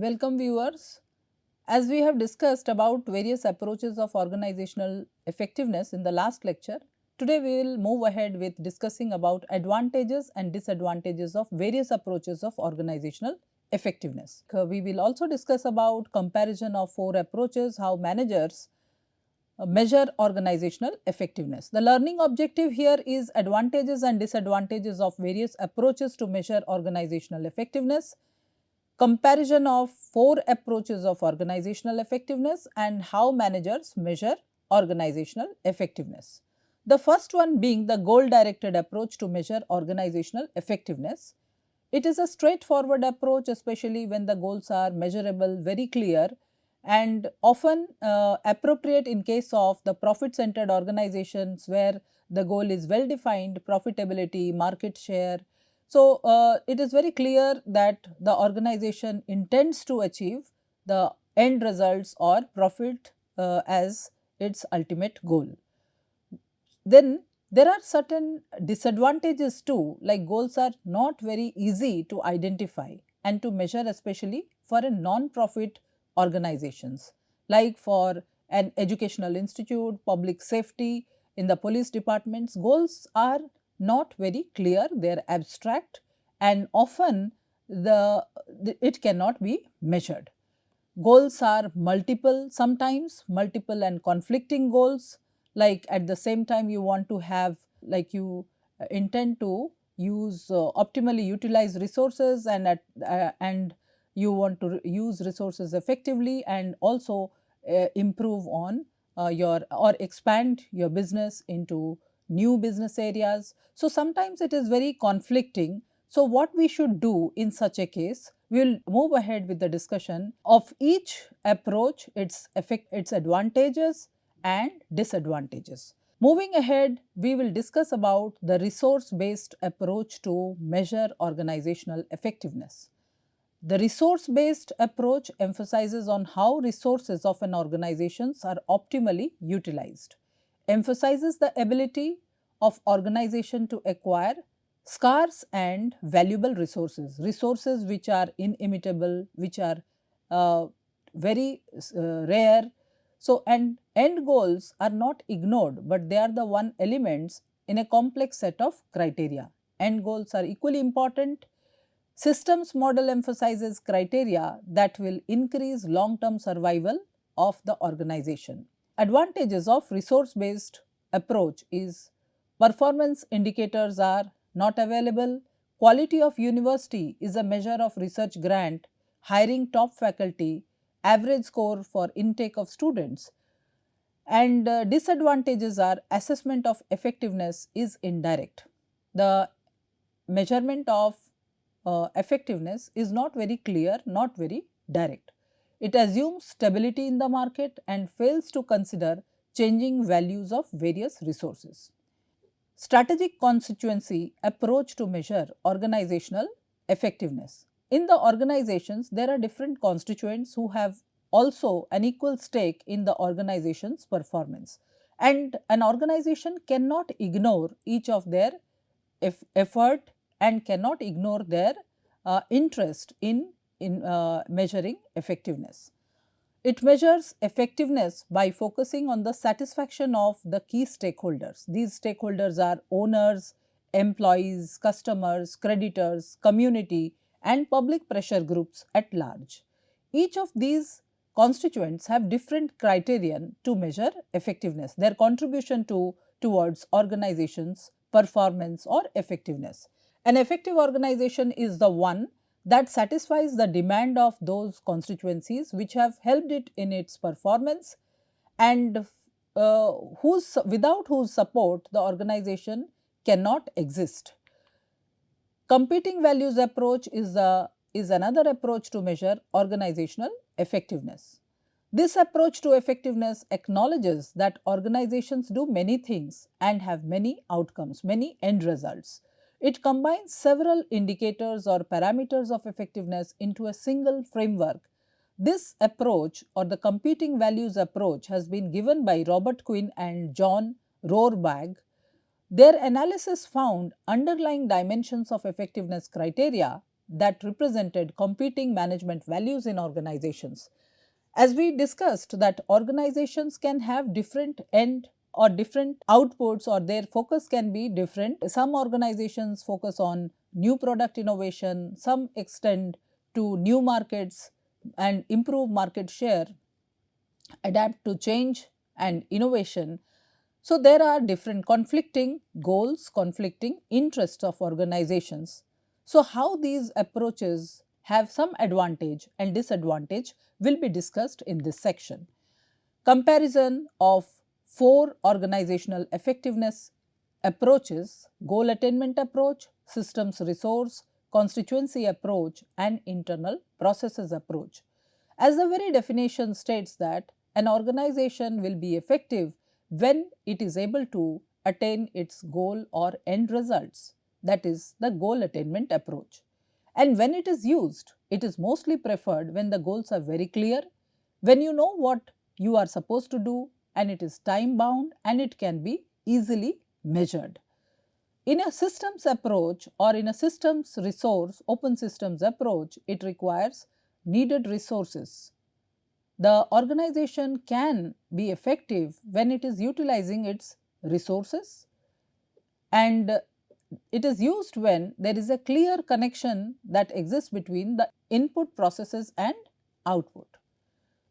Welcome viewers. As we have discussed about various approaches of organizational effectiveness in the last lecture, today we will move ahead with discussing about advantages and disadvantages of various approaches of organizational effectiveness. We will also discuss about comparison of four approaches, how managers measure organizational effectiveness. The learning objective here is advantages and disadvantages of various approaches to measure organizational effectiveness, comparison of four approaches of organizational effectiveness, and how managers measure organizational effectiveness. The first one being the goal directed approach to measure organizational effectiveness. It is a straightforward approach, especially when the goals are measurable, very clear, and often appropriate in case of the profit centered organizations where the goal is well defined: profitability, market share. So, it is very clear that the organization intends to achieve the end results or profit as its ultimate goal. Then there are certain disadvantages too, like goals are not very easy to identify and to measure, especially for a non-profit organizations, like for an educational institute, public safety, in the police departments. Goals are not very clear, they are abstract, and often it cannot be measured. Goals are multiple, sometimes multiple and conflicting goals, like at the same time you want to have, like you intend to use optimally utilize resources, and you want to use resources effectively, and also improve on your or expand your business into new business areas. So sometimes it is very conflicting. So what we should do in such a case, we will move ahead with the discussion of each approach, its effect, its advantages and disadvantages. Moving ahead, we will discuss about the resource based approach to measure organizational effectiveness. The resource based approach emphasizes on how resources of an organization are optimally utilized, emphasizes the ability of organization to acquire scarce and valuable resources, resources which are inimitable, which are very rare. So, and end goals are not ignored, but they are the one elements in a complex set of criteria. End goals are equally important. Systems model emphasizes criteria that will increase long-term survival of the organization. Advantages of resource-based approach is performance indicators are not available, quality of university is a measure of research grant, hiring top faculty, average score for intake of students, and disadvantages are assessment of effectiveness is indirect. The measurement of effectiveness is not very clear, not very direct. It assumes stability in the market and fails to consider changing values of various resources. Strategic constituency approach to measure organizational effectiveness. In the organizations, there are different constituents who have also an equal stake in the organization's performance, and an organization cannot ignore each of their effort and cannot ignore their interest in measuring effectiveness. It measures effectiveness by focusing on the satisfaction of the key stakeholders. These stakeholders are owners, employees, customers, creditors, community, and public pressure groups at large. Each of these constituents have different criterion to measure effectiveness, their contribution towards organizations performance or effectiveness. An effective organization is the one that satisfies the demand of those constituencies which have helped it in its performance, and without whose support the organization cannot exist. Competing values approach is another approach to measure organizational effectiveness. This approach to effectiveness acknowledges that organizations do many things and have many outcomes, many end results. It combines several indicators or parameters of effectiveness into a single framework. This approach, or the competing values approach, has been given by Robert Quinn and John Rohrbach. Their analysis found underlying dimensions of effectiveness criteria that represented competing management values in organizations. As we discussed that organizations can have different end or different outputs, or their focus can be different. Some organizations focus on new product innovation, some extend to new markets and improve market share, adapt to change and innovation. So, there are different conflicting goals, conflicting interests of organizations. So, how these approaches have some advantage and disadvantage will be discussed in this section. Comparison of 4 organizational effectiveness approaches: goal attainment approach, systems resource, constituency approach, and internal processes approach. As the very definition states that an organization will be effective when it is able to attain its goal or end results, that is the goal attainment approach. And when it is used, it is mostly preferred when the goals are very clear, when you know what you are supposed to do, and it is time bound and it can be easily measured. In a systems approach or in a systems resource open systems approach, it requires needed resources. The organization can be effective when it is utilizing its resources, and it is used when there is a clear connection that exists between the input processes and output.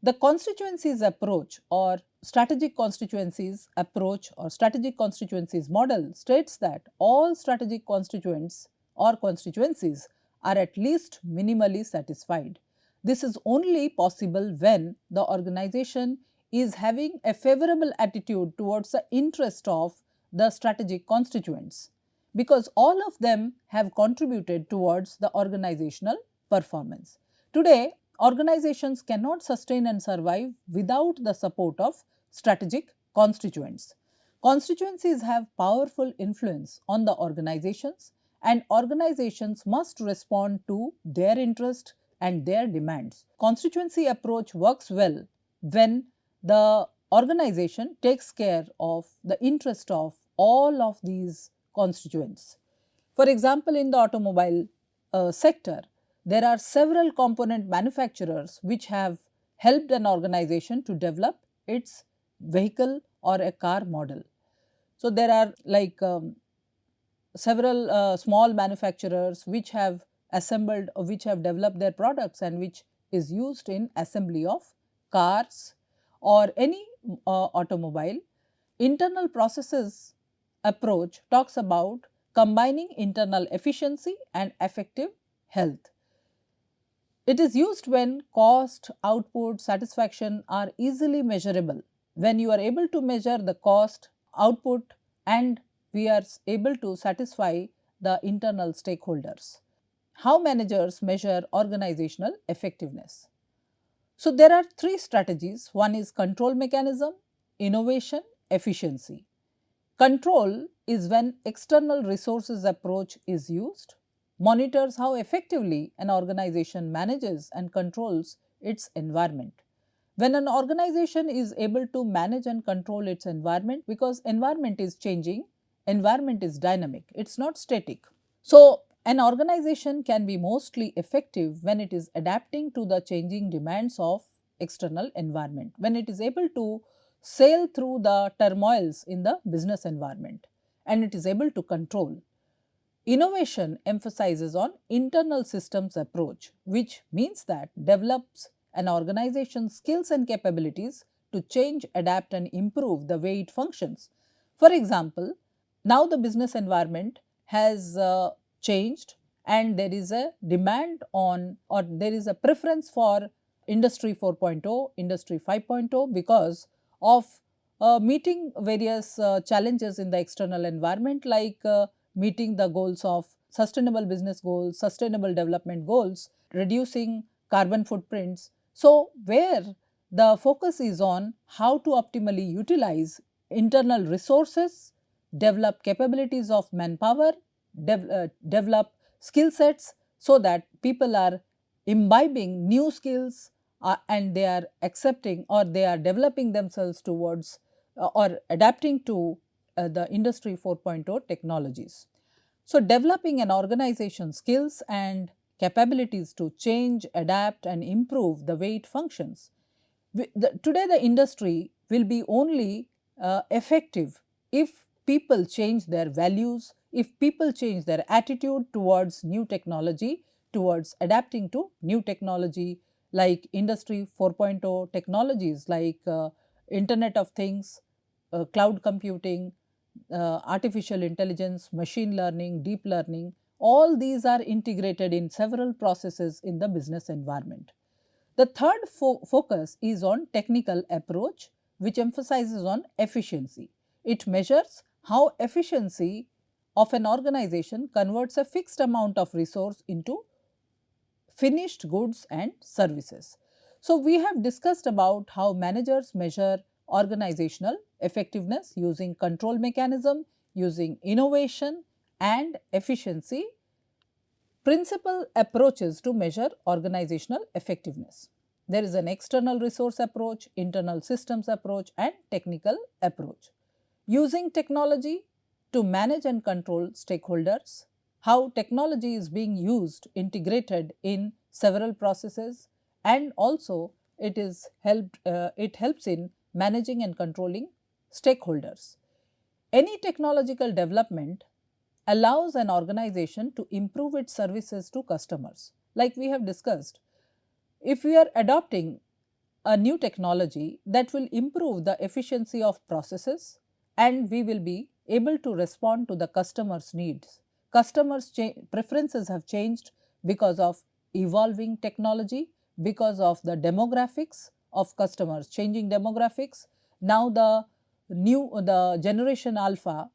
The constituencies approach or strategic constituencies approach or strategic constituencies model states that all strategic constituents or constituencies are at least minimally satisfied. This is only possible when the organization is having a favorable attitude towards the interest of the strategic constituents, because all of them have contributed towards the organizational performance. Today, organizations cannot sustain and survive without the support of strategic constituents. Constituencies have powerful influence on the organizations, and organizations must respond to their interest and their demands. Constituency approach works well when the organization takes care of the interest of all of these constituents. For example, in the automobile sector, there are several component manufacturers which have helped an organization to develop its vehicle or a car model. So, there are like several small manufacturers which have assembled or which have developed their products and which is used in assembly of cars or any automobile. Internal processes approach talks about combining internal efficiency and effective health. It is used when cost, output, satisfaction are easily measurable. When you are able to measure the cost, output, and we are able to satisfy the internal stakeholders. How managers measure organizational effectiveness? So, there are 3 strategies. One is control mechanism, innovation, efficiency. Control is when external resources approach is used, monitors how effectively an organization manages and controls its environment. When an organization is able to manage and control its environment, because environment is changing, environment is dynamic, it is not static. So, an organization can be mostly effective when it is adapting to the changing demands of external environment, when it is able to sail through the turmoils in the business environment and it is able to control. Innovation emphasizes on internal systems approach, which means that develops an organization's skills and capabilities to change, adapt and improve the way it functions. For example, now the business environment has changed and there is a demand on, or there is a preference for industry 4.0, industry 5.0 because of meeting various challenges in the external environment, like meeting the goals of sustainable business goals, sustainable development goals, reducing carbon footprints. So, where the focus is on how to optimally utilize internal resources, develop capabilities of manpower, develop skill sets, so that people are imbibing new skills and they are accepting or they are developing themselves towards or adapting to the industry 4.0 technologies. So, developing an organization's skills and capabilities to change, adapt and improve the way it functions. Today the industry will be only effective if people change their values, if people change their attitude towards new technology, towards adapting to new technology like industry 4.0 technologies like internet of things, cloud computing, artificial intelligence, machine learning, deep learning, all these are integrated in several processes in the business environment. The third focus is on technical approach, which emphasizes on efficiency. It measures how efficiency of an organization converts a fixed amount of resource into finished goods and services. So, we have discussed about how managers measure organizational effectiveness using control mechanism, using innovation and efficiency, principal approaches to measure organizational effectiveness. There is an external resource approach, internal systems approach and technical approach. Using technology to manage and control stakeholders, how technology is being used, integrated in several processes, and also it helps in managing and controlling stakeholders. Any technological development allows an organization to improve its services to customers. Like we have discussed, if we are adopting a new technology that will improve the efficiency of processes and we will be able to respond to the customer's needs. Customers' preferences have changed because of evolving technology, because of the demographics of customers, changing demographics. Now the generation alpha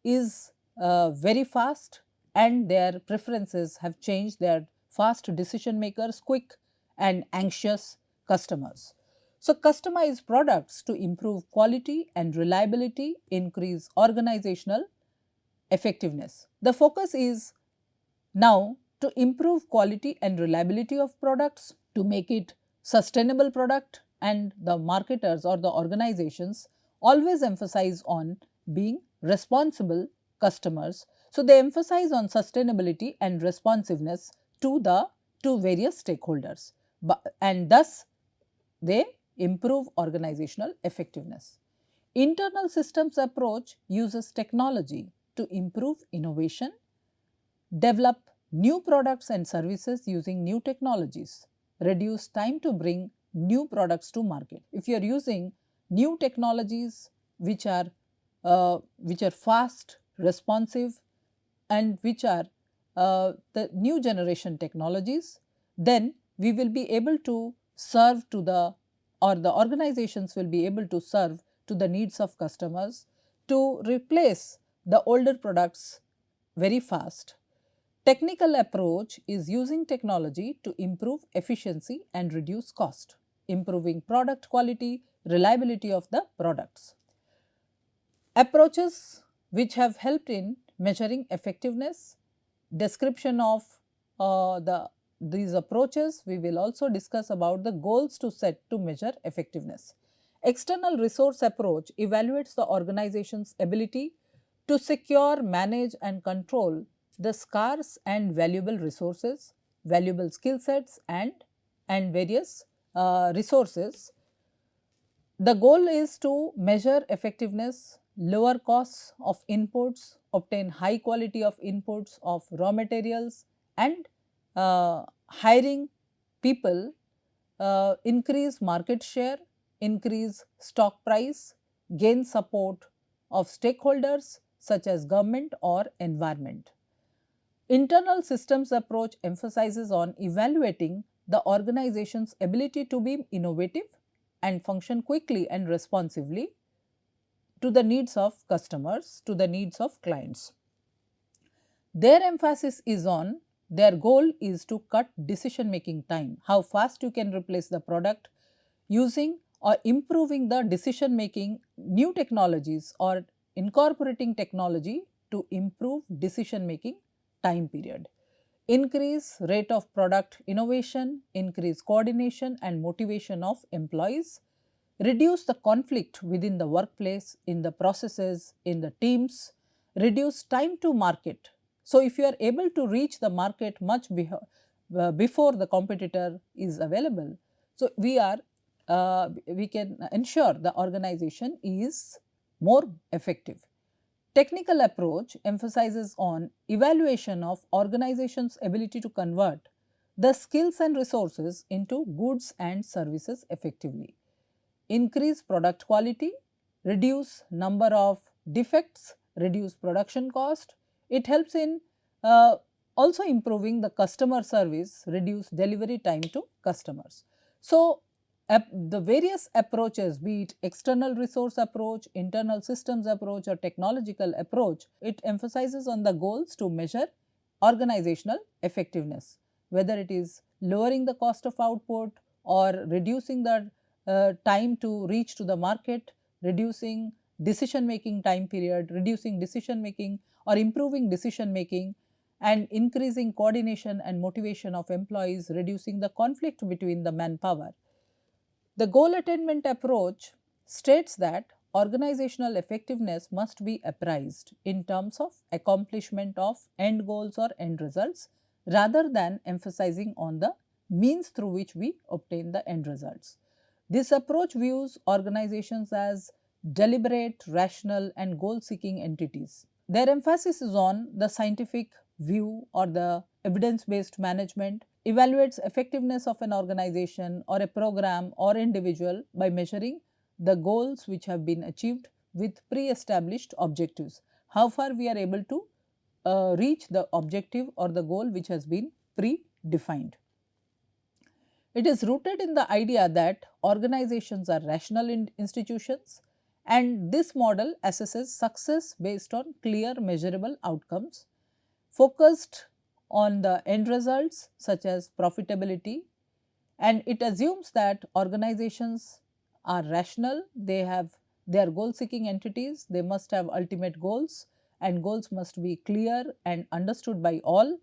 is very fast and their preferences have changed. They are fast decision makers, quick and anxious customers. So, customize products to improve quality and reliability, increase organizational effectiveness. The focus is now to improve quality and reliability of products, to make it sustainable product, and the marketers or the organizations always emphasize on being responsible customers. So, they emphasize on sustainability and responsiveness to various stakeholders, and thus they improve organizational effectiveness. Internal systems approach uses technology to improve innovation, develop new products and services using new technologies, reduce time to bring new products to market. If you are using new technologies which are fast, responsive and which are the new generation technologies, then we will be able to serve to the organizations will be able to serve to the needs of customers, to replace the older products very fast. Technical approach is using technology to improve efficiency and reduce cost, improving product quality, reliability of the products. Approaches which have helped in measuring effectiveness, description of these approaches, we will also discuss about the goals to set to measure effectiveness. External resource approach evaluates the organization's ability to secure, manage and control the scarce and valuable resources, valuable skill sets and various resources. The goal is to measure effectiveness, lower costs of inputs, obtain high quality of inputs of raw materials and hiring people, increase market share, increase stock price, gain support of stakeholders such as government or environment. Internal systems approach emphasizes on evaluating the organization's ability to be innovative and function quickly and responsively to the needs of customers, to the needs of clients. Their emphasis is on, their goal is to cut decision making time, how fast you can replace the product using or improving the decision making, new technologies or incorporating technology to improve decision making time period. Increase rate of product innovation, increase coordination and motivation of employees, reduce the conflict within the workplace, in the processes, in the teams, reduce time to market. So, if you are able to reach the market before the competitor is available. So, we can ensure the organization is more effective. Technical approach emphasizes on evaluation of organization's ability to convert the skills and resources into goods and services effectively, increase product quality, reduce number of defects, reduce production cost. It helps in uh, also improving the customer service, reduce delivery time to customers. So, the various approaches, be it external resource approach, internal systems approach or technological approach, it emphasizes on the goals to measure organizational effectiveness, whether it is lowering the cost of output or reducing the time to reach to the market, reducing decision making time period, reducing decision making or improving decision making, and increasing coordination and motivation of employees, reducing the conflict between the manpower. The goal attainment approach states that organizational effectiveness must be appraised in terms of accomplishment of end goals or end results rather than emphasizing on the means through which we obtain the end results. This approach views organizations as deliberate, rational and goal seeking entities. Their emphasis is on the scientific view or the evidence based management, evaluates effectiveness of an organization or a program or individual by measuring the goals which have been achieved with pre-established objectives. How far we are able to reach the objective or the goal which has been pre-defined. It is rooted in the idea that organizations are rational institutions, and this model assesses success based on clear measurable outcomes focused on the end results such as profitability, and it assumes that organizations are rational, they are goal seeking entities, they must have ultimate goals and goals must be clear and understood by all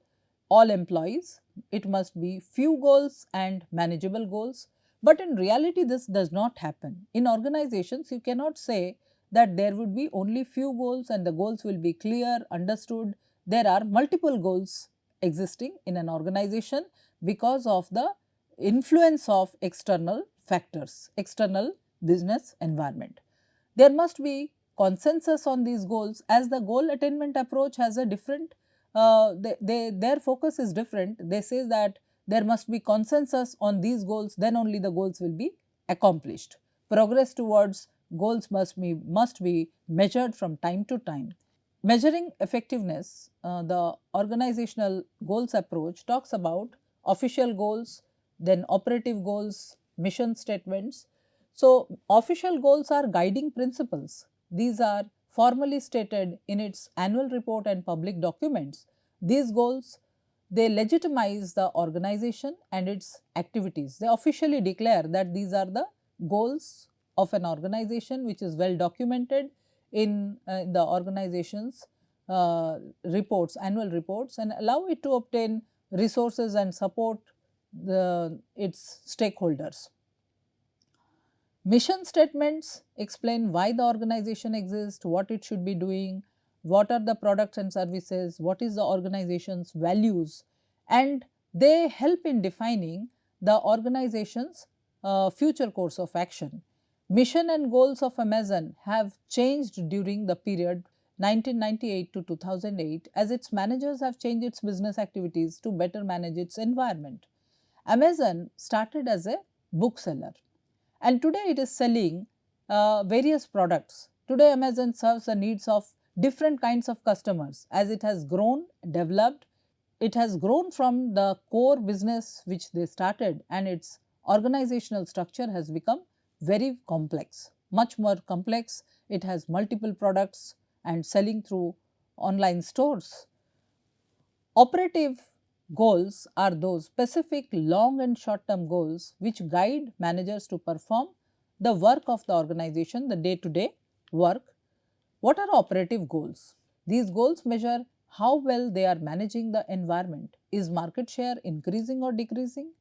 employees. It must be few goals and manageable goals, but in reality this does not happen. In organizations you cannot say that there would be only few goals and the goals will be clear, understood. There are multiple goals existing in an organization because of the influence of external factors, external business environment. There must be consensus on these goals, as the goal attainment approach has a different, their focus is different. They say that there must be consensus on these goals, then only the goals will be accomplished. Progress towards goals must be measured from time to time. Measuring effectiveness, the organizational goals approach talks about official goals, then operative goals, mission statements. So, official goals are guiding principles. These are formally stated in its annual report and public documents. These goals, they legitimize the organization and its activities. They officially declare that these are the goals of an organization, which is well documented in the organization's reports, annual reports, and allow it to obtain resources and support its stakeholders. Mission statements explain why the organization exists, what it should be doing, what are the products and services, what is the organization's values, and they help in defining the organization's future course of action. Mission and goals of Amazon have changed during the period 1998 to 2008 as its managers have changed its business activities to better manage its environment. Amazon started as a bookseller and today it is selling various products. Today Amazon serves the needs of different kinds of customers as it has grown, developed. It has grown from the core business which they started, and its organizational structure has become very complex, much more complex. It has multiple products and selling through online stores. Operative goals are those specific long and short term goals which guide managers to perform the work of the organization, the day to day work. What are operative goals? These goals measure how well they are managing the environment. Is market share increasing or decreasing?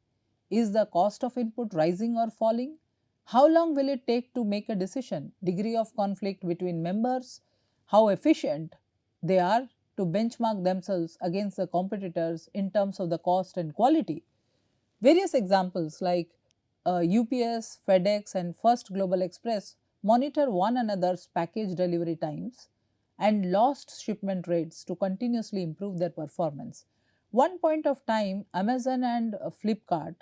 Is the cost of input rising or falling? How long will it take to make a decision? Degree of conflict between members? How efficient they are to benchmark themselves against the competitors in terms of the cost and quality. Various examples like UPS, FedEx, and First Global Express monitor one another's package delivery times and lost shipment rates to continuously improve their performance. One point of time, Amazon and Flipkart,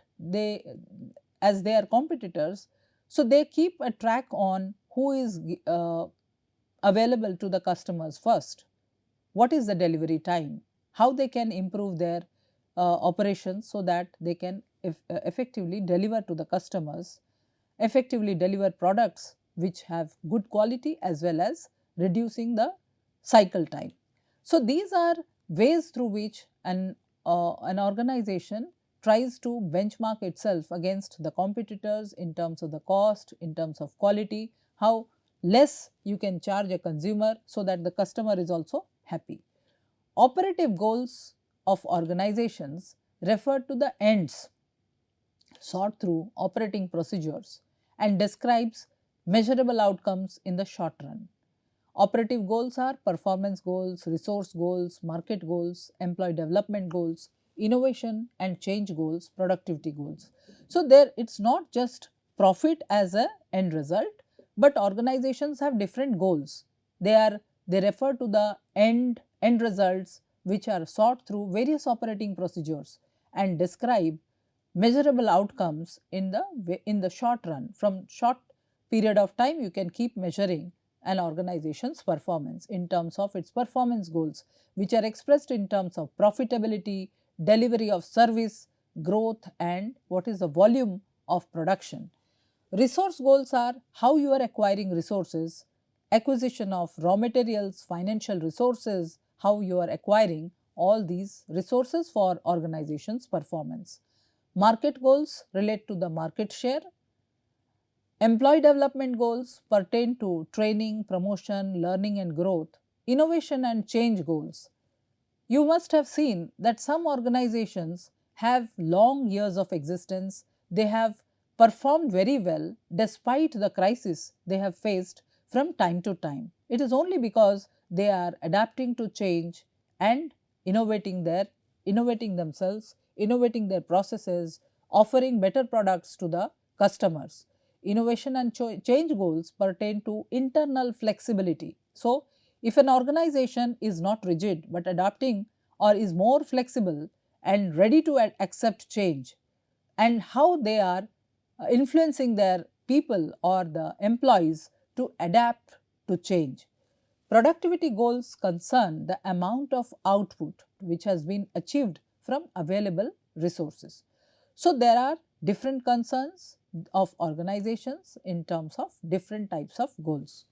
as they are competitors, so they keep a track on who is available to the customers first, what is the delivery time, how they can improve their operations so that they can effectively deliver to the customers, effectively deliver products which have good quality as well as reducing the cycle time. So, these are ways through which an organization tries to benchmark itself against the competitors in terms of the cost, in terms of quality, how less you can charge a consumer so that the customer is also happy. Operative goals of organizations refer to the ends sought through operating procedures and describes measurable outcomes in the short run. Operative goals are performance goals, resource goals, market goals, employee development goals, innovation and change goals, productivity goals. So, there it is not just profit as a end result, but organizations have different goals. They refer to the end results which are sought through various operating procedures and describe measurable outcomes in the short run. From short period of time you can keep measuring an organization's performance in terms of its performance goals, which are expressed in terms of profitability, delivery of service, growth, and what is the volume of production. Resource goals are how you are acquiring resources, acquisition of raw materials, financial resources, how you are acquiring all these resources for organization's performance. Market goals relate to the market share. Employee development goals pertain to training, promotion, learning and growth. Innovation and change goals. You must have seen that some organizations have long years of existence. They have performed very well despite the crisis they have faced from time to time. It is only because they are adapting to change and innovating themselves, innovating their processes, offering better products to the customers. Innovation and change goals pertain to internal flexibility. So, if an organization is not rigid but adapting or is more flexible and ready to accept change, and how they are influencing their people or the employees to adapt to change. Productivity goals concern the amount of output which has been achieved from available resources. So, there are different concerns of organizations in terms of different types of goals.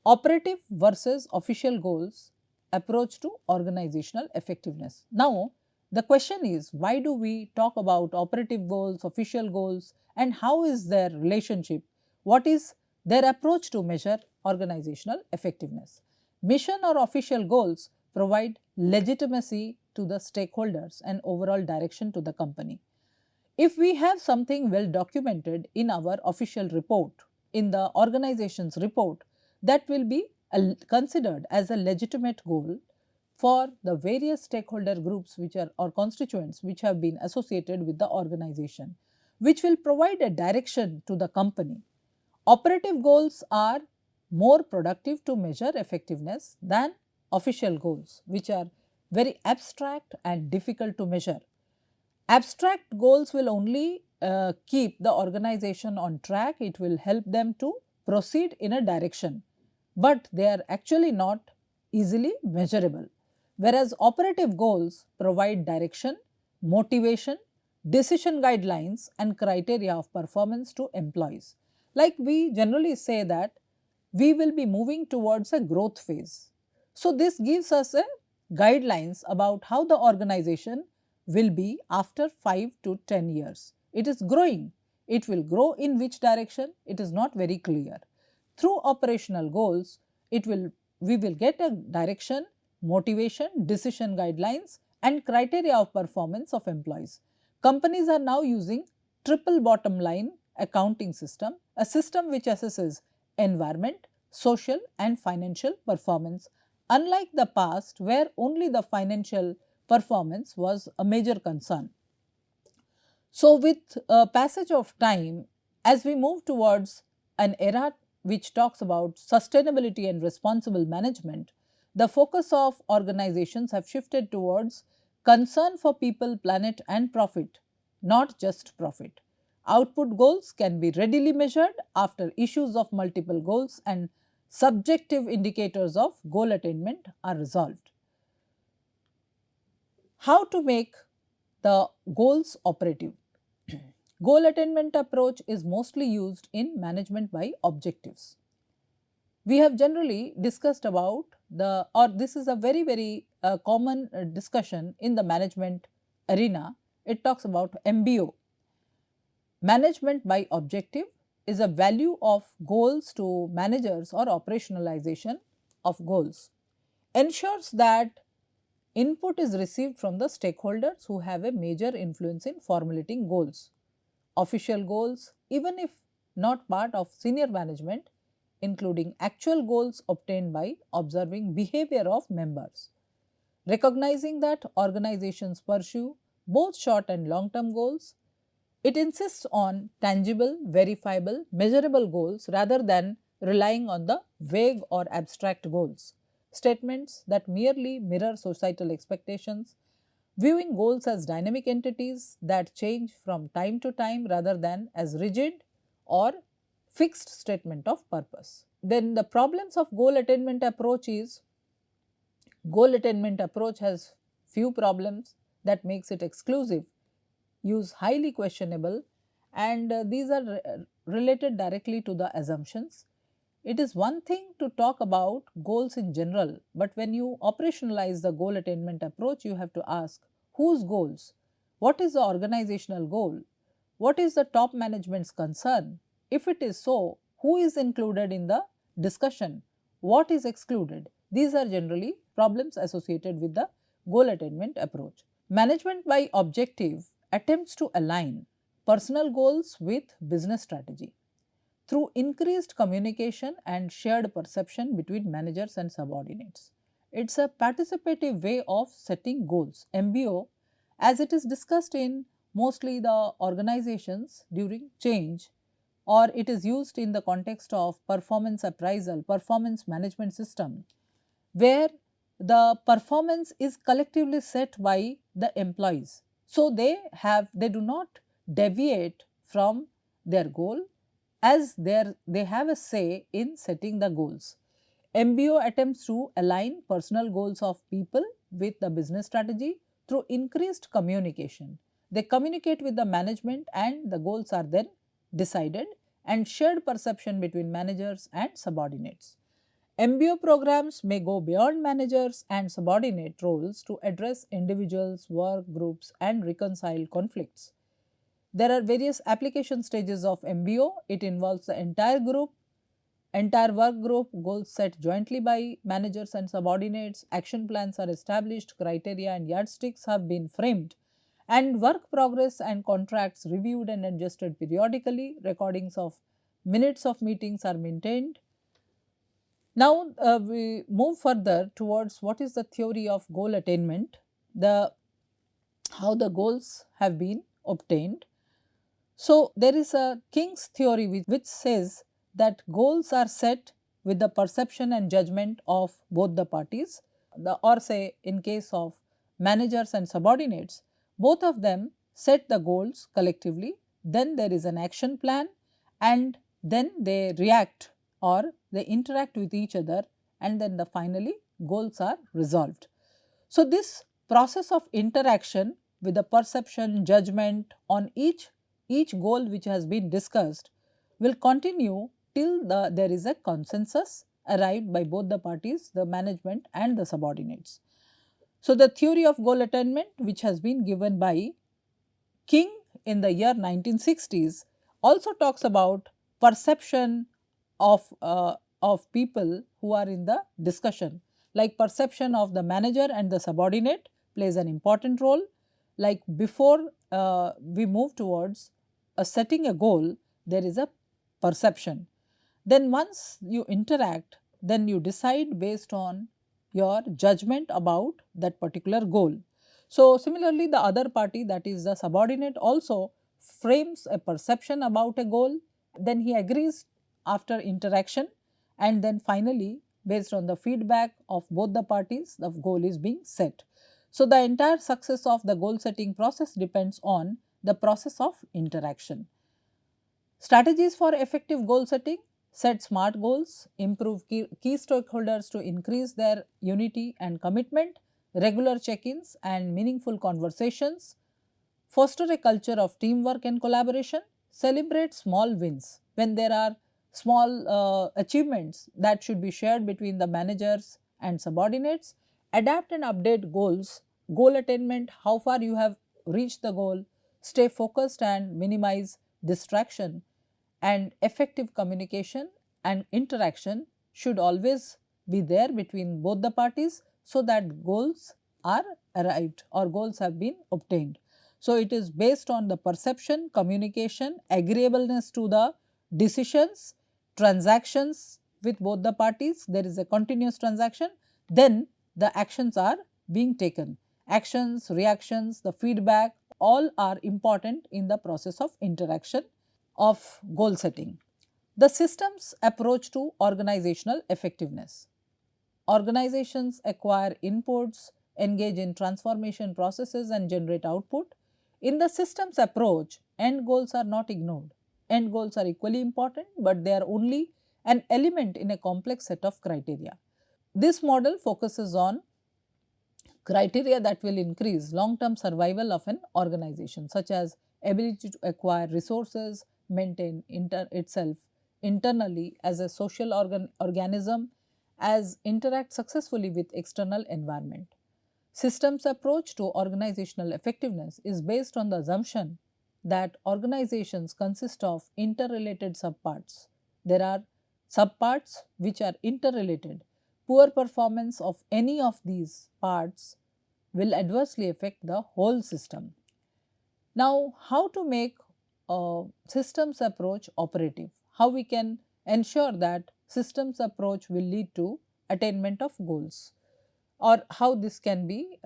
Operative versus official goals approach to organizational effectiveness. Now, the question is, why do we talk about operative goals, official goals, and how is their relationship? What is their approach to measure organizational effectiveness? Mission or official goals provide legitimacy to the stakeholders and overall direction to the company. If we have something well documented in our official report, in the organization's report, that will be considered as a legitimate goal for the various stakeholder groups which are or constituents which have been associated with the organization, which will provide a direction to the company. Operative goals are more productive to measure effectiveness than official goals, which are very abstract and difficult to measure. Abstract goals will only keep the organization on track, it will help them to proceed in a direction, but they are actually not easily measurable. Whereas operative goals provide direction, motivation, decision guidelines and criteria of performance to employees. Like we generally say that we will be moving towards a growth phase. So, this gives us a guidelines about how the organization will be after 5 to 10 years. It is growing. It will grow in which direction? It is not very clear. Through operational goals, we will get a direction, motivation, decision guidelines and criteria of performance of employees. Companies are now using triple bottom line accounting system, a system which assesses environment, social and financial performance unlike the past where only the financial performance was a major concern. So, with passage of time, as we move towards an era which talks about sustainability and responsible management, the focus of organizations have shifted towards concern for people, planet and profit, not just profit. Output goals can be readily measured after issues of multiple goals and subjective indicators of goal attainment are resolved. How to make the goals operative? Goal attainment approach is mostly used in management by objectives. We have generally discussed about this is a very common discussion in the management arena. It talks about MBO. Management by objective is a value of goals to managers or operationalization of goals. Ensures that input is received from the stakeholders who have a major influence in formulating goals. Official goals, even if not part of senior management, including actual goals obtained by observing behavior of members. Recognizing that organizations pursue both short and long term goals, it insists on tangible, verifiable, measurable goals rather than relying on the vague or abstract goals. Statements that merely mirror societal expectations, viewing goals as dynamic entities that change from time to time rather than as rigid or fixed statement of purpose. Then the problems of goal attainment approach is goal attainment approach has few problems that makes it exclusive, use highly questionable, and these are related directly to the assumptions. It is one thing to talk about goals in general, but when you operationalize the goal attainment approach, you have to ask whose goals? What is the organizational goal? What is the top management's concern? If it is so, who is included in the discussion? What is excluded? These are generally problems associated with the goal attainment approach. Management by objective attempts to align personal goals with business strategy through increased communication and shared perception between managers and subordinates. It's a participative way of setting goals. MBO, as it is discussed in mostly the organizations during change, or it is used in the context of performance appraisal, performance management system, where the performance is collectively set by the employees. So, they do not deviate from their goal as they have a say in setting the goals. MBO attempts to align personal goals of people with the business strategy through increased communication. They communicate with the management and the goals are then decided and shared perception between managers and subordinates. MBO programs may go beyond managers and subordinate roles to address individuals, work groups, and reconcile conflicts. There are various application stages of MBO. It involves the entire work group, goals set jointly by managers and subordinates, action plans are established, criteria and yardsticks have been framed, and work progress and contracts reviewed and adjusted periodically, recordings of minutes of meetings are maintained. Now, we move further towards what is the theory of goal attainment, how the goals have been obtained. So, there is a King's theory which says that goals are set with the perception and judgment of both the parties, or say in case of managers and subordinates, both of them set the goals collectively, then there is an action plan and then they react or they interact with each other and then finally goals are resolved. So, this process of interaction with the perception, judgment on each goal which has been discussed will continue till there is a consensus arrived by both the parties, the management and the subordinates. So, the theory of goal attainment which has been given by King in the year 1960s also talks about perception of people who are in the discussion, like perception of the manager and the subordinate plays an important role. Like before we move towards setting a goal, there is a perception. Then once you interact, then you decide based on your judgment about that particular goal. So, similarly, the other party, that is the subordinate, also frames a perception about a goal, then he agrees after interaction, and then finally, based on the feedback of both the parties, the goal is being set. So, the entire success of the goal setting process depends on the process of interaction. Strategies for effective goal setting: set SMART goals, improve key stakeholders to increase their unity and commitment, regular check ins and meaningful conversations, foster a culture of teamwork and collaboration, celebrate small wins. When there are small achievements that should be shared between the managers and subordinates, adapt and update goals, goal attainment, how far you have reached the goal, stay focused and minimize distraction, and effective communication and interaction should always be there between both the parties so that goals are arrived or goals have been obtained. So, it is based on the perception, communication, agreeableness to the decisions, transactions with both the parties, there is a continuous transaction, then the actions are being taken. Actions, reactions, the feedback, all are important in the process of interaction of goal setting. The systems approach to organizational effectiveness. Organizations acquire inputs, engage in transformation processes and generate output. In the systems approach, end goals are not ignored. End goals are equally important, but they are only an element in a complex set of criteria. This model focuses on criteria that will increase long-term survival of an organization, such as ability to acquire resources, maintain itself internally as a social organism, as interact successfully with external environment. Systems approach to organizational effectiveness is based on the assumption that organizations consist of interrelated subparts. There are subparts which are interrelated. Poor performance of any of these parts will adversely affect the whole system. Now, how to make a systems approach operative? How we can ensure that systems approach will lead to attainment of goals, or how this can be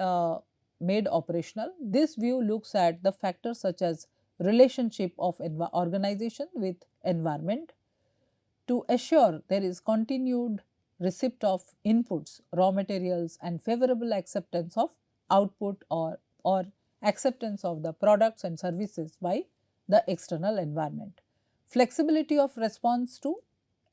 made operational? This view looks at the factors such as relationship of organization with environment, to assure there is continued receipt of inputs, raw materials and favorable acceptance of output, or acceptance of the products and services by the external environment. Flexibility of response to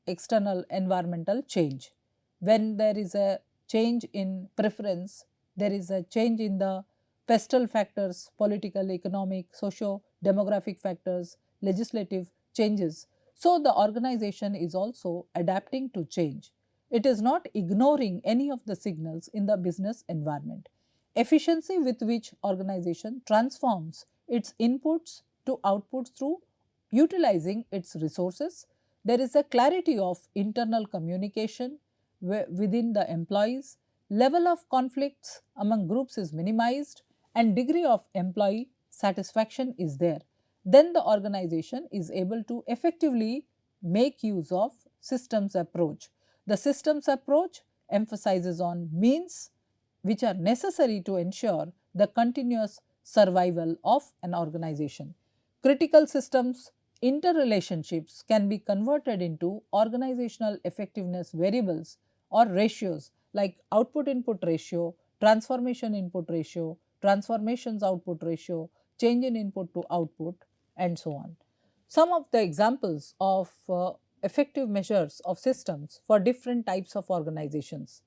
external environmental change. When there is a change in preference, there is a change in the pestle factors, political, economic, socio demographic factors, legislative changes. So, the organization is also adapting to change. It is not ignoring any of the signals in the business environment. Efficiency with which organization transforms its inputs to outputs through utilizing its resources. There is a clarity of internal communication within the employees, level of conflicts among groups is minimized, and degree of employee satisfaction is there. Then the organization is able to effectively make use of systems approach. The systems approach emphasizes on means which are necessary to ensure the continuous survival of an organization. Critical systems interrelationships can be converted into organizational effectiveness variables or ratios like output input ratio, transformation input ratio, transformations output ratio, change in input to output, and so on. Some of the examples of effective measures of systems for different types of organizations,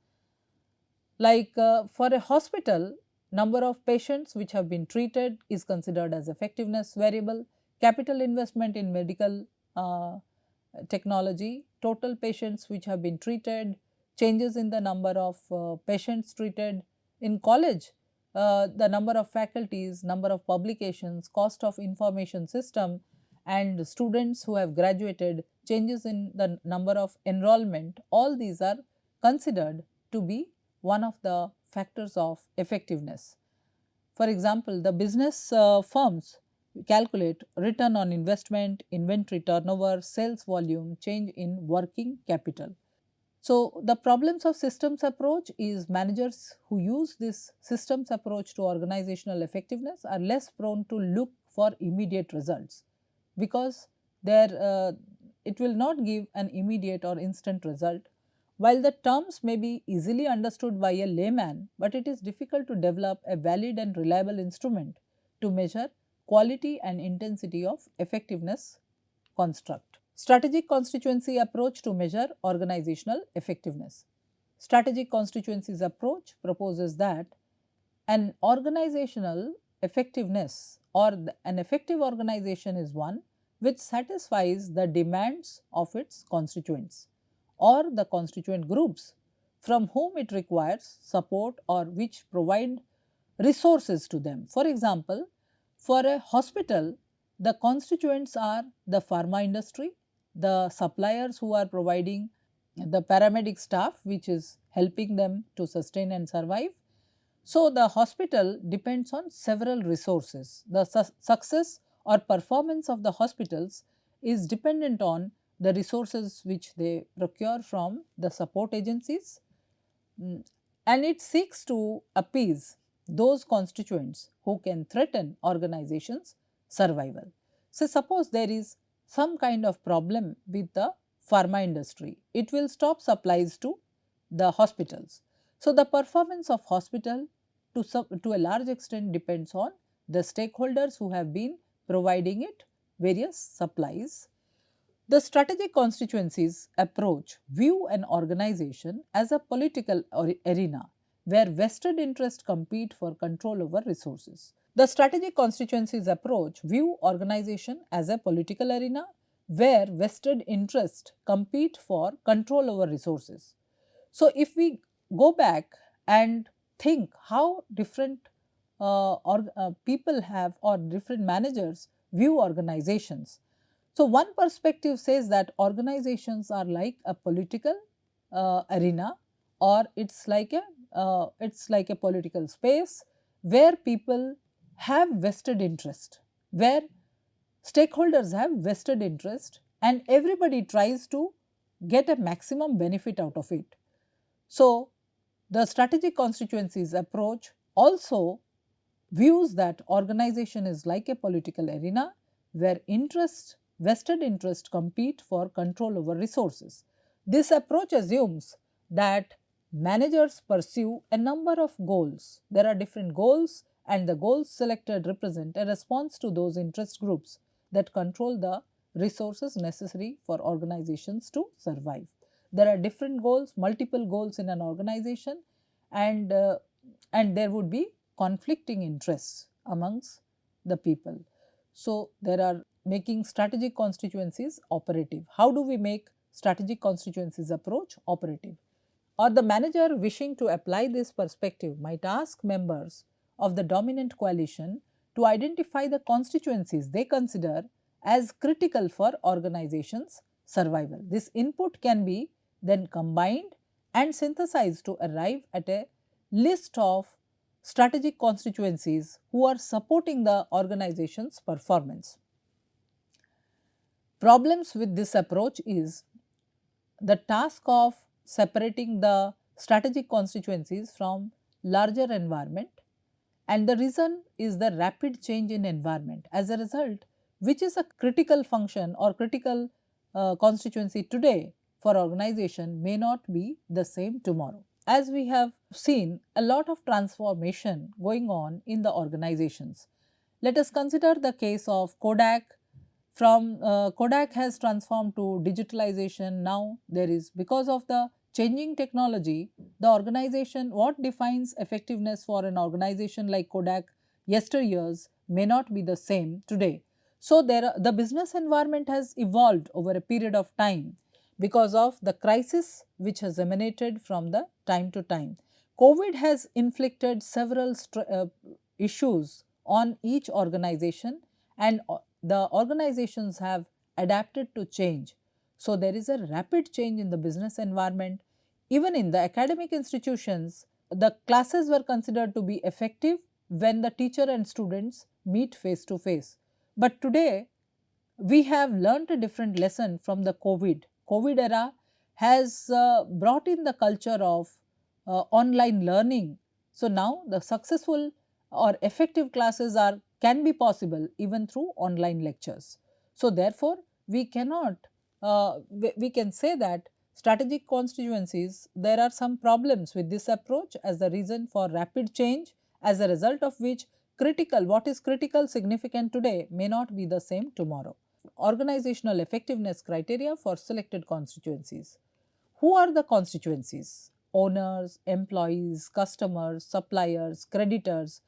like for a hospital, number of patients which have been treated is considered as effectiveness variable. Capital investment in medical technology, total patients which have been treated, changes in the number of patients treated. In college, the number of faculties, number of publications, cost of information system, and students who have graduated, changes in the number of enrollment, all these are considered to be one of the factors of effectiveness. For example, the business firms calculate return on investment, inventory turnover, sales volume, change in working capital. So, the problems of systems approach is managers who use this systems approach to organizational effectiveness are less prone to look for immediate results, because it will not give an immediate or instant result. While the terms may be easily understood by a layman, but it is difficult to develop a valid and reliable instrument to measure quality and intensity of effectiveness construct. Strategic constituency approach to measure organizational effectiveness. Strategic constituencies approach proposes that an organizational effectiveness or an effective organization is one which satisfies the demands of its constituents or the constituent groups from whom it requires support or which provide resources to them. For example, for a hospital, the constituents are the pharma industry, the suppliers who are providing the paramedic staff which is helping them to sustain and survive. So, the hospital depends on several resources. The success or performance of the hospitals is dependent on the resources which they procure from the support agencies, and it seeks to appease those constituents who can threaten organizations survival. So, suppose there is some kind of problem with the pharma industry, it will stop supplies to the hospitals. So, the performance of hospital to a large extent depends on the stakeholders who have been providing it various supplies. The strategic constituencies approach view an organization as a political arena where vested interests compete for control over resources. The strategic constituencies approach view organization as a political arena where vested interests compete for control over resources. So, if we go back and think how different people have or different managers view organizations. So, one perspective says that organizations are like a political arena, or it's like a political space where people have vested interest, where stakeholders have vested interest and everybody tries to get a maximum benefit out of it. So, the strategic constituencies approach also views that organization is like a political arena where vested interest compete for control over resources. This approach assumes that managers pursue a number of goals. There are different goals, and the goals selected represent a response to those interest groups that control the resources necessary for organizations to survive. There are different goals, multiple goals in an organization, and there would be conflicting interests amongst the people. So, there are making strategic constituencies operative. How do we make strategic constituencies approach operative? Or the manager wishing to apply this perspective might ask members of the dominant coalition to identify the constituencies they consider as critical for organizations' survival. This input can be then combined and synthesized to arrive at a list of strategic constituencies who are supporting the organization's performance. Problems with this approach is the task of separating the strategic constituencies from larger environment, and the reason is the rapid change in environment. As a result, which is a critical function or critical constituency today for organization may not be the same tomorrow. As we have seen a lot of transformation going on in the organizations. Let us consider the case of Kodak. From Kodak has transformed to digitalization. Now there is, because of the changing technology, the organization, what defines effectiveness for an organization like Kodak yesteryears may not be the same today. So, the business environment has evolved over a period of time because of the crisis which has emanated from the time to time. COVID has inflicted several issues on each organization, and the organizations have adapted to change. So, there is a rapid change in the business environment. Even in the academic institutions, the classes were considered to be effective when the teacher and students meet face to face. But today, we have learnt a different lesson from the COVID era has brought in the culture of online learning. So now the successful or effective classes are can be possible even through online lectures. So therefore, we cannot we can say that strategic constituencies, there are some problems with this approach as the reason for rapid change, as a result of which what is critical significant today may not be the same tomorrow. Organizational effectiveness criteria for selected constituencies. Who are the constituencies? Owners, employees, customers, suppliers, creditors,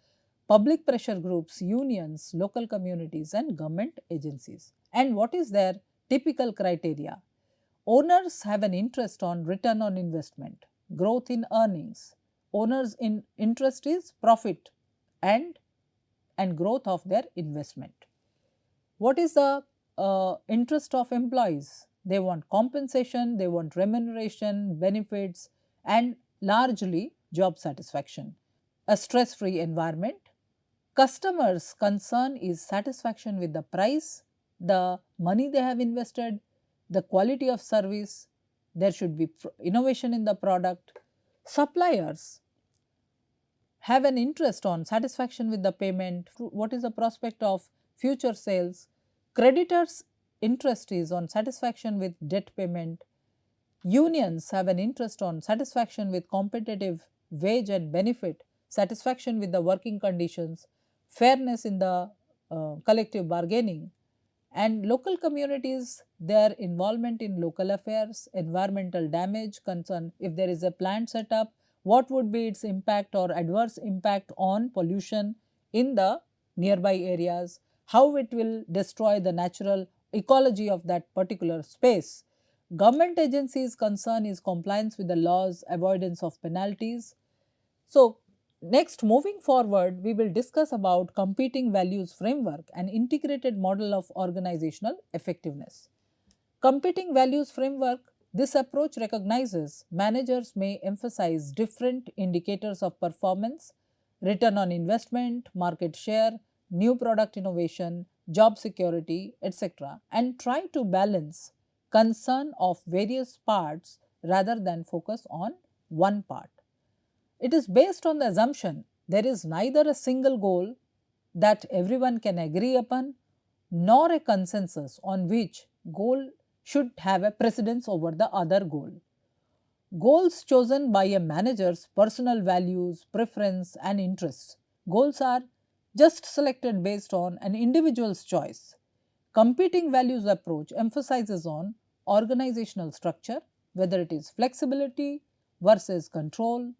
public pressure groups, unions, local communities, and government agencies. And what is their typical criteria? Owners have an interest on return on investment, growth in earnings. Owners' interest is profit and growth of their investment. What is the interest of employees? They want compensation, they want remuneration, benefits, and largely job satisfaction. A stress free environment. Customers' concern is satisfaction with the price, the money they have invested, the quality of service, there should be innovation in the product. Suppliers have an interest on satisfaction with the payment, what is the prospect of future sales. Creditors' interest is on satisfaction with debt payment. Unions have an interest on satisfaction with competitive wage and benefit, satisfaction with the working conditions, fairness in the collective bargaining. And local communities, their involvement in local affairs, environmental damage concern, if there is a plant set up, what would be its impact or adverse impact on pollution in the nearby areas, how it will destroy the natural ecology of that particular space. Government agencies' concern is compliance with the laws, avoidance of penalties. So, next, moving forward, we will discuss about competing values framework, an integrated model of organizational effectiveness. Competing values framework, this approach recognizes managers may emphasize different indicators of performance, return on investment, market share, new product innovation, job security, etc., and try to balance concern of various parts rather than focus on one part. It is based on the assumption there is neither a single goal that everyone can agree upon nor a consensus on which goal should have a precedence over the other goal. Goals chosen by a manager's personal values, preference, and interests. Goals are just selected based on an individual's choice. Competing values approach emphasizes on organizational structure, whether it is flexibility versus control,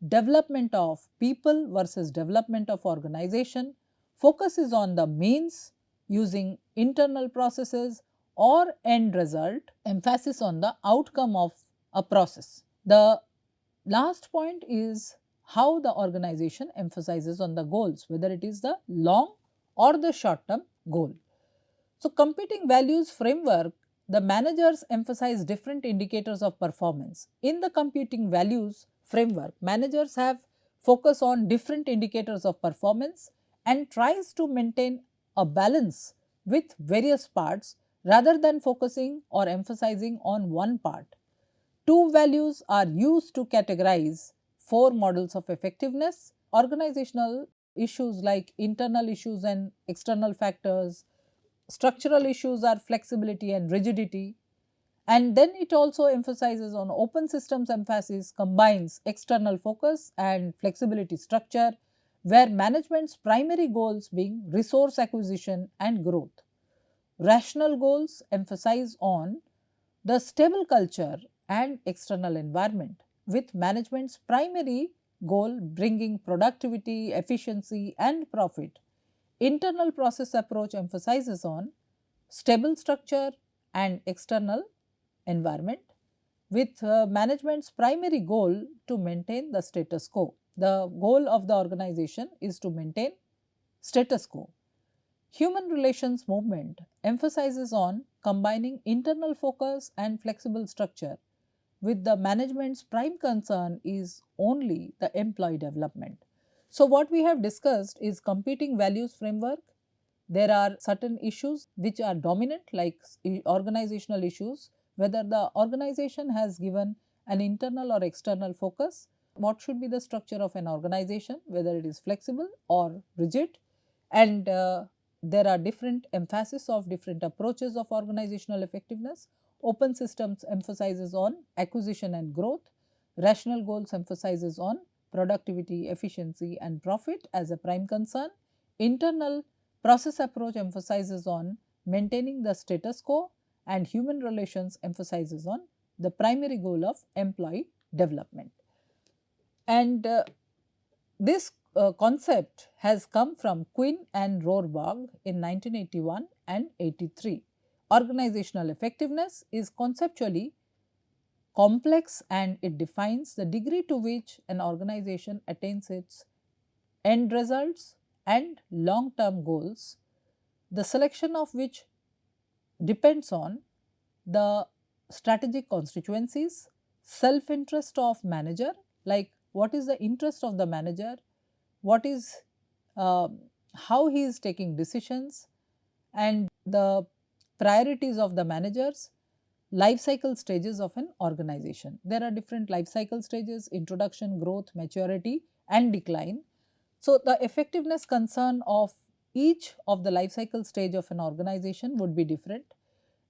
development of people versus development of organization, focuses on the means using internal processes or end result, emphasis on the outcome of a process. The last point is how the organization emphasizes on the goals, whether it is the long or the short term goal. So, competing values framework, the managers emphasize different indicators of performance. In the competing values framework, managers have focus on different indicators of performance and tries to maintain a balance with various parts rather than focusing or emphasizing on one part. Two values are used to categorize four models of effectiveness. Organizational issues like internal issues and external factors, structural issues are flexibility and rigidity, and then it also emphasizes on open systems emphasis, combines external focus and flexibility structure, where management's primary goals being resource acquisition and growth. Rational goals emphasize on the stable culture and external environment, with management's primary goal bringing productivity, efficiency, and profit. Internal process approach emphasizes on stable structure and external environment, with management's primary goal to maintain the status quo. The goal of the organization is to maintain status quo. Human relations movement emphasizes on combining internal focus and flexible structure, with the management's prime concern is only the employee development. So, what we have discussed is competing values framework. There are certain issues which are dominant, like organizational issues whether the organization has given an internal or external focus, what should be the structure of an organization, whether it is flexible or rigid, and there are different emphasis of different approaches of organizational effectiveness. Open systems emphasizes on acquisition and growth, rational goals emphasizes on productivity, efficiency and profit as a prime concern. Internal process approach emphasizes on maintaining the status quo, and human relations emphasizes on the primary goal of employee development. And this concept has come from Quinn and Rohrbach in 1981 and 83. Organizational effectiveness is conceptually complex and it defines the degree to which an organization attains its end results and long term goals, the selection of which depends on the strategic constituencies, self interest of manager, like what is the interest of the manager, what is how he is taking decisions, and the priorities of the managers, life cycle stages of an organization. There are different life cycle stages: introduction, growth, maturity and decline. So, the effectiveness concern of each of the life cycle stage of an organization would be different.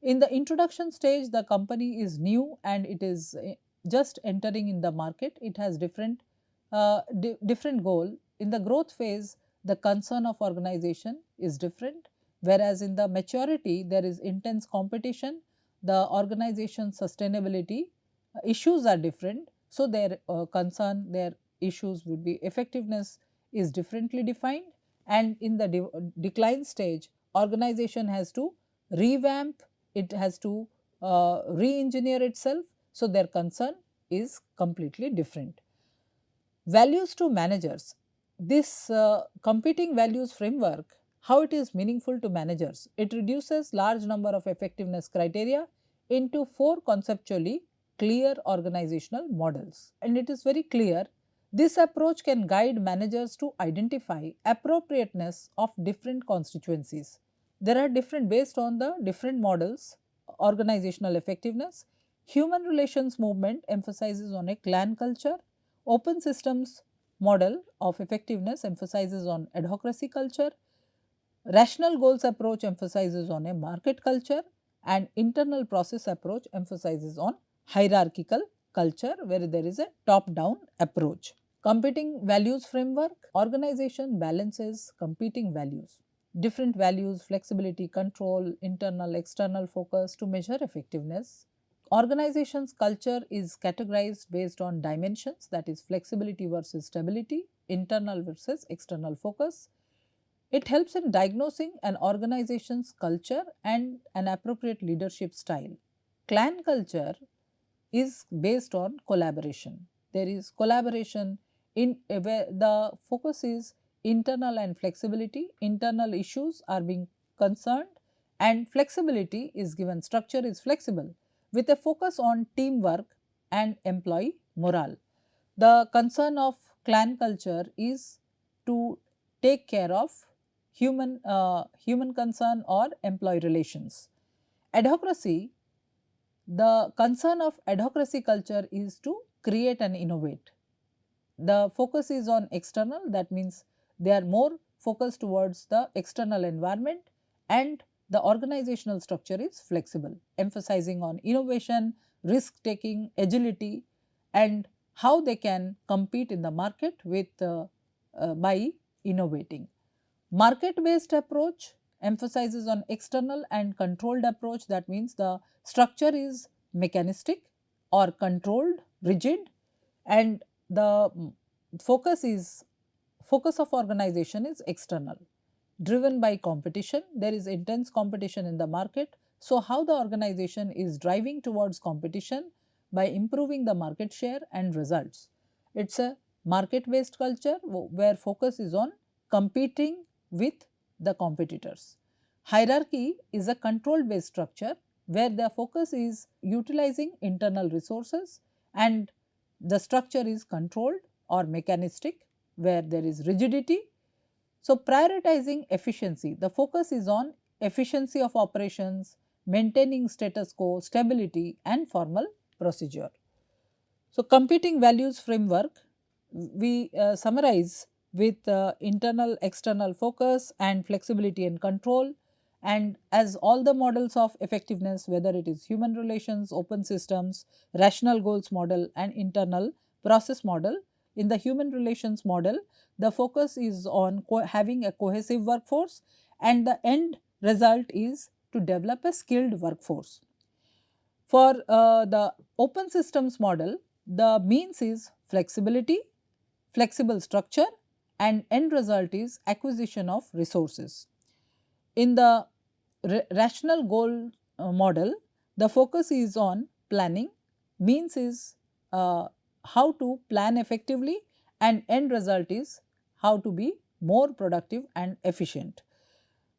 In the introduction stage, the company is new and it is just entering in the market. It has different goal. In the growth phase, the concern of organization is different, whereas in the maturity there is intense competition, the organization sustainability issues are different. So, their concern, their issues would be effectiveness is differently defined, and in the decline stage, organization has to revamp, it has to re-engineer itself. So, their concern is completely different. Values to managers. This competing values framework, how it is meaningful to managers? It reduces large number of effectiveness criteria into 4 conceptually clear organizational models, and it is very clear. This approach can guide managers to identify appropriateness of different constituencies. There are different, based on the different models, organizational effectiveness. Human relations movement emphasizes on a clan culture. Open systems model of effectiveness emphasizes on adhocracy culture. Rational goals approach emphasizes on a market culture, and internal process approach emphasizes on hierarchical culture, where there is a top down approach. Competing values framework, organization balances competing values, different values, flexibility, control, internal, external focus to measure effectiveness. Organization's culture is categorized based on dimensions, that is flexibility versus stability, internal versus external focus. It helps in diagnosing an organization's culture and an appropriate leadership style. Clan culture is based on collaboration. There is collaboration in where the focus is internal and flexibility. Internal issues are being concerned and flexibility is given. Structure is flexible with a focus on teamwork and employee morale. The concern of clan culture is to take care of human concern or employee relations. Adhocracy, the concern of adhocracy culture is to create and innovate. The focus is on external, that means they are more focused towards the external environment, and the organizational structure is flexible, emphasizing on innovation, risk taking, agility, and how they can compete in the market with by innovating. Market based approach emphasizes on external and controlled approach, that means the structure is mechanistic or controlled, rigid, and the focus of organization is external, driven by competition. There is intense competition in the market. So, how the organization is driving towards competition by improving the market share and results. It is a market based culture where focus is on competing with the competitors. Hierarchy is a control based structure where the focus is utilizing internal resources, and the structure is controlled or mechanistic where there is rigidity. So, prioritizing efficiency, the focus is on efficiency of operations, maintaining status quo, stability and formal procedure. So, competing values framework we summarize with internal external focus and flexibility and control, and as all the models of effectiveness, whether it is human relations, open systems, rational goals model and internal process model. In the human relations model, the focus is on having a cohesive workforce, and the end result is to develop a skilled workforce. For the open systems model, the means is flexibility, flexible structure and end result is acquisition of resources. In the rational goal model, the focus is on planning, means is how to plan effectively and end result is how to be more productive and efficient.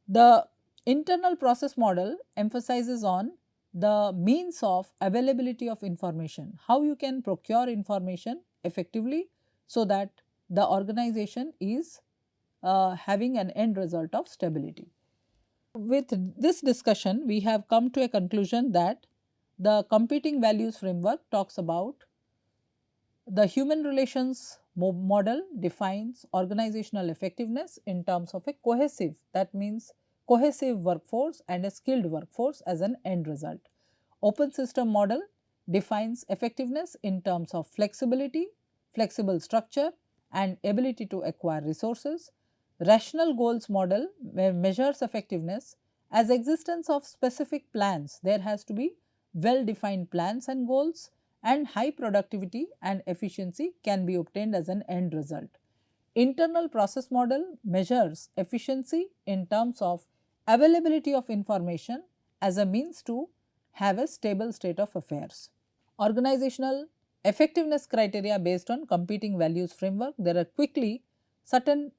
The internal process model emphasizes on the means of availability of information, how you can procure information effectively so that the organization is having an end result of stability. With this discussion, we have come to a conclusion that the competing values framework talks about the human relations model defines organizational effectiveness in terms of a cohesive, that means cohesive workforce and a skilled workforce as an end result. Open system model defines effectiveness in terms of flexibility, flexible structure and ability to acquire resources. Rational goals model measures effectiveness as existence of specific plans. There has to be well defined plans and goals, and high productivity and efficiency can be obtained as an end result. Internal process model measures efficiency in terms of availability of information as a means to have a stable state of affairs. Organizational effectiveness criteria based on competing values framework, there are quickly certain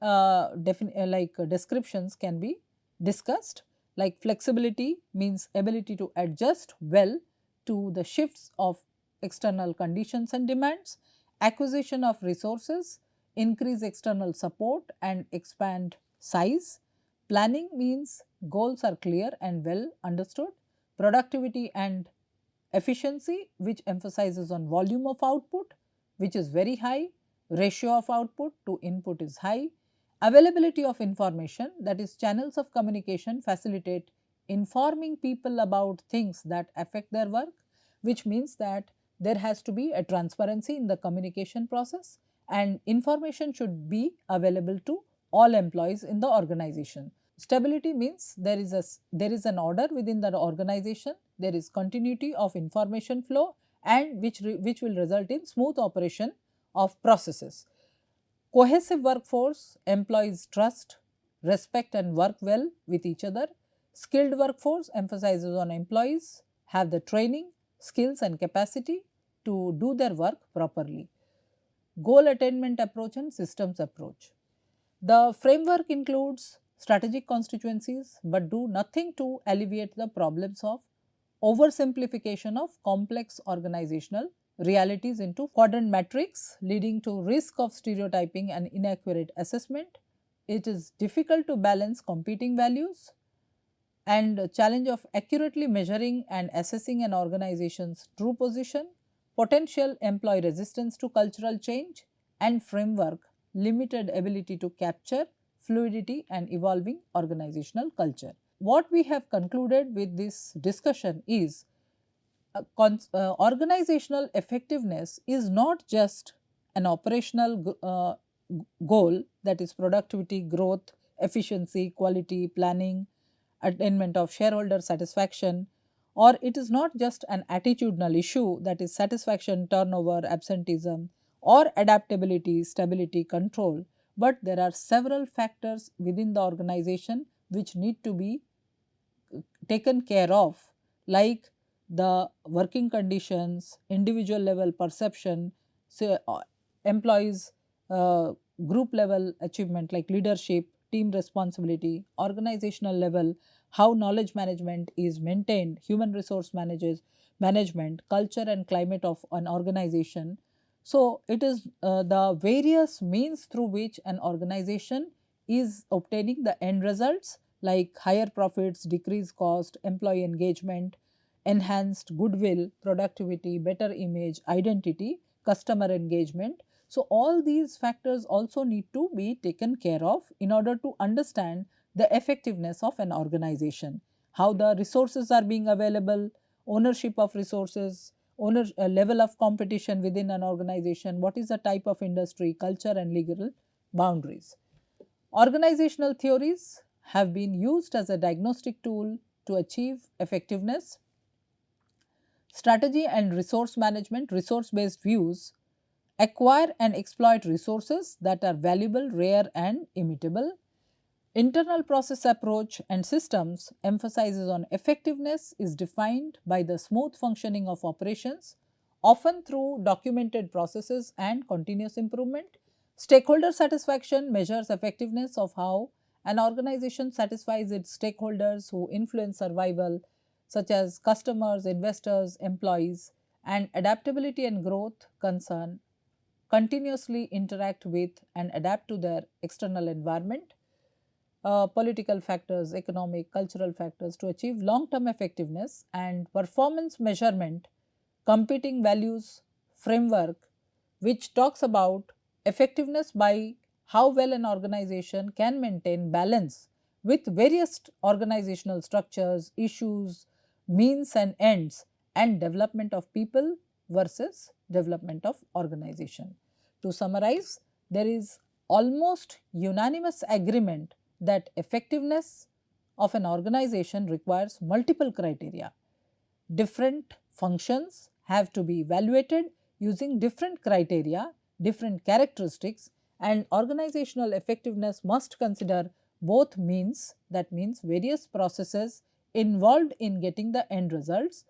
descriptions can be discussed, like flexibility means ability to adjust well to the shifts of external conditions and demands. Acquisition of resources, increase external support and expand size. Planning means goals are clear and well understood. Productivity and efficiency, which emphasizes on volume of output, which is very high. Ratio of output to input is high. Availability of information, that is channels of communication facilitate informing people about things that affect their work, which means that there has to be a transparency in the communication process and information should be available to all employees in the organization. Stability means there is an order within the organization, there is continuity of information flow and which will result in smooth operation of processes. Cohesive workforce, employees trust, respect and work well with each other. Skilled workforce emphasizes on employees have the training, skills and capacity to do their work properly. Goal attainment approach and systems approach. The framework includes strategic constituencies, but do nothing to alleviate the problems of oversimplification of complex organizational realities into quadrant matrix, leading to risk of stereotyping and inaccurate assessment. It is difficult to balance competing values and challenge of accurately measuring and assessing an organization's true position, potential employee resistance to cultural change and framework limited ability to capture fluidity and evolving organizational culture. What we have concluded with this discussion is organizational effectiveness is not just an operational goal, that is productivity, growth, efficiency, quality, planning, attainment of shareholder satisfaction, or it is not just an attitudinal issue, that is satisfaction, turnover, absenteeism or adaptability, stability, control, but there are several factors within the organization which need to be taken care of, like the working conditions, individual level perception, say, employees group level achievement like leadership, team responsibility, organizational level, how knowledge management is maintained, human resource management, culture and climate of an organization. So, it is the various means through which an organization is obtaining the end results like higher profits, decreased cost, employee engagement, enhanced goodwill, productivity, better image, identity, customer engagement. So, all these factors also need to be taken care of in order to understand the effectiveness of an organization, how the resources are being available, ownership of resources, level of competition within an organization, what is the type of industry, culture, and legal boundaries. Organizational theories have been used as a diagnostic tool to achieve effectiveness. Strategy and resource management, resource based views acquire and exploit resources that are valuable, rare, and immutable. Internal process approach and systems emphasizes on effectiveness is defined by the smooth functioning of operations, often through documented processes and continuous improvement. Stakeholder satisfaction measures effectiveness of how an organization satisfies its stakeholders who influence survival, such as customers, investors, employees, and adaptability and growth concern continuously interact with and adapt to their external environment. Political factors, economic, cultural factors to achieve long term effectiveness, and performance measurement, competing values framework, which talks about effectiveness by how well an organization can maintain balance with various organizational structures, issues, means and ends, and development of people versus development of organization. To summarize, there is almost unanimous agreement that effectiveness of an organization requires multiple criteria. Different functions have to be evaluated using different criteria, different characteristics, and organizational effectiveness must consider both means, that means various processes involved in getting the end results,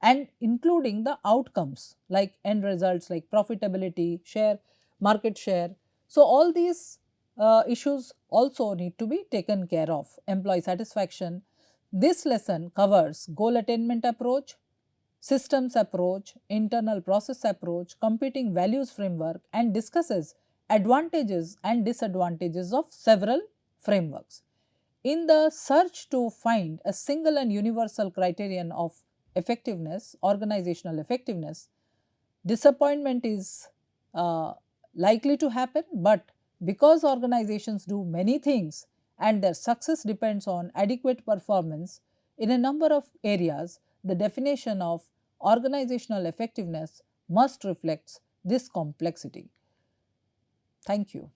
and including the outcomes like end results like profitability, share, market share. So, all these issues also need to be taken care of. Employee satisfaction. This lesson covers goal attainment approach, systems approach, internal process approach, competing values framework, and discusses advantages and disadvantages of several frameworks. In the search to find a single and universal criterion of effectiveness, organizational effectiveness, disappointment is uh, likely to happen, but because organizations do many things and their success depends on adequate performance in a number of areas, the definition of organizational effectiveness must reflect this complexity. Thank you.